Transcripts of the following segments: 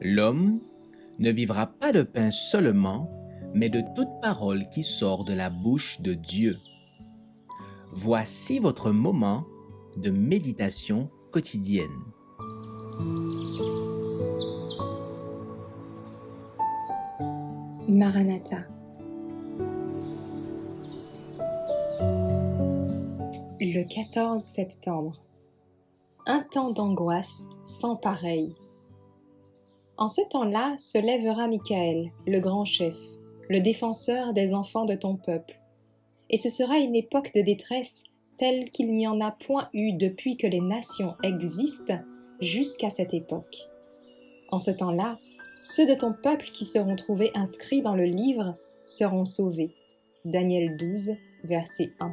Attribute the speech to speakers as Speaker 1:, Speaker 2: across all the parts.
Speaker 1: L'homme ne vivra pas de pain seulement, mais de toute parole qui sort de la bouche de Dieu. Voici votre moment de méditation quotidienne.
Speaker 2: Maranatha. Le 14 septembre. Un temps d'angoisse sans pareil. En ce temps-là se lèvera Michael, le grand chef, le défenseur des enfants de ton peuple. Et ce sera une époque de détresse telle qu'il n'y en a point eu depuis que les nations existent jusqu'à cette époque. En ce temps-là, ceux de ton peuple qui seront trouvés inscrits dans le livre seront sauvés. Daniel 12, verset 1.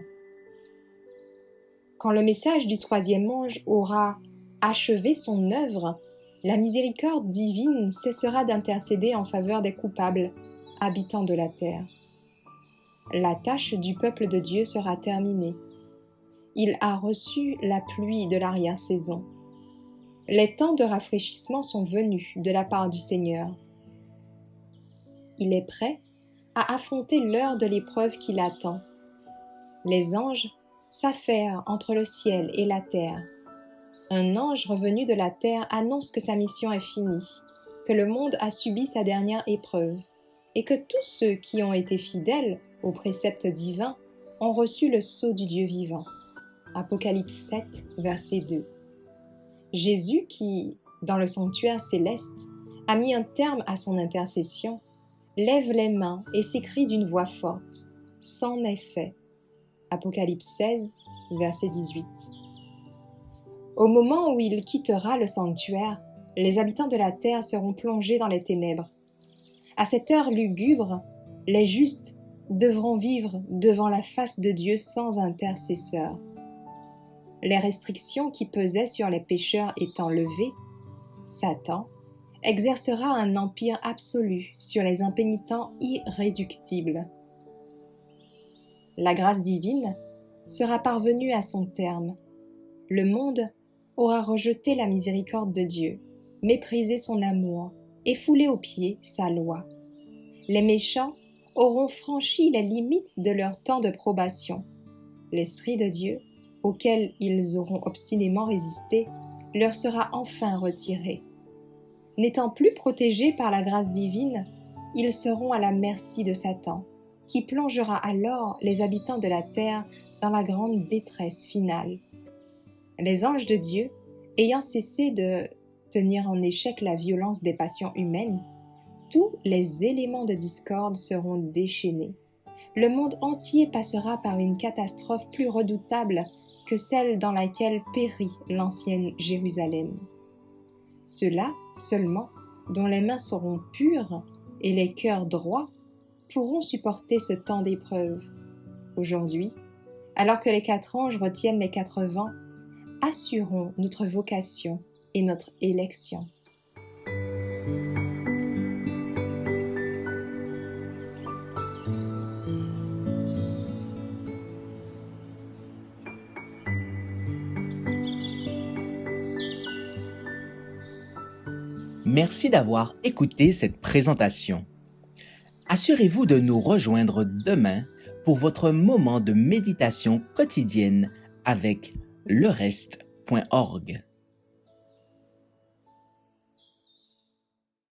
Speaker 2: Quand le message du troisième ange aura achevé son œuvre, la miséricorde divine cessera d'intercéder en faveur des coupables, habitants de la terre. La tâche du peuple de Dieu sera terminée. Il a reçu la pluie de l'arrière-saison. Les temps de rafraîchissement sont venus de la part du Seigneur. Il est prêt à affronter l'heure de l'épreuve qui l'attend. Les anges s'affairent entre le ciel et la terre. Un ange revenu de la terre annonce que sa mission est finie, que le monde a subi sa dernière épreuve, et que tous ceux qui ont été fidèles aux préceptes divins ont reçu le sceau du Dieu vivant. Apocalypse 7, verset 2. Jésus qui, dans le sanctuaire céleste, a mis un terme à son intercession, lève les mains et s'écrie d'une voix forte « C'en est fait ». Apocalypse 16, verset 18. Au moment où il quittera le sanctuaire, les habitants de la terre seront plongés dans les ténèbres. À cette heure lugubre, les justes devront vivre devant la face de Dieu sans intercesseur. Les restrictions qui pesaient sur les pécheurs étant levées, Satan exercera un empire absolu sur les impénitents irréductibles. La grâce divine sera parvenue à son terme. Le monde aura rejeté la miséricorde de Dieu, méprisé son amour et foulé aux pieds sa loi. Les méchants auront franchi les limites de leur temps de probation. L'Esprit de Dieu, auquel ils auront obstinément résisté, leur sera enfin retiré. N'étant plus protégés par la grâce divine, ils seront à la merci de Satan, qui plongera alors les habitants de la terre dans la grande détresse finale. Les anges de Dieu, ayant cessé de tenir en échec la violence des passions humaines, tous les éléments de discorde seront déchaînés. Le monde entier passera par une catastrophe plus redoutable que celle dans laquelle périt l'ancienne Jérusalem. Ceux-là seulement, dont les mains seront pures et les cœurs droits, pourront supporter ce temps d'épreuve. Aujourd'hui, alors que les 4 anges retiennent les 4 vents, assurons notre vocation et notre élection.
Speaker 1: Merci d'avoir écouté cette présentation. Assurez-vous de nous rejoindre demain pour votre moment de méditation quotidienne avec lereste.org.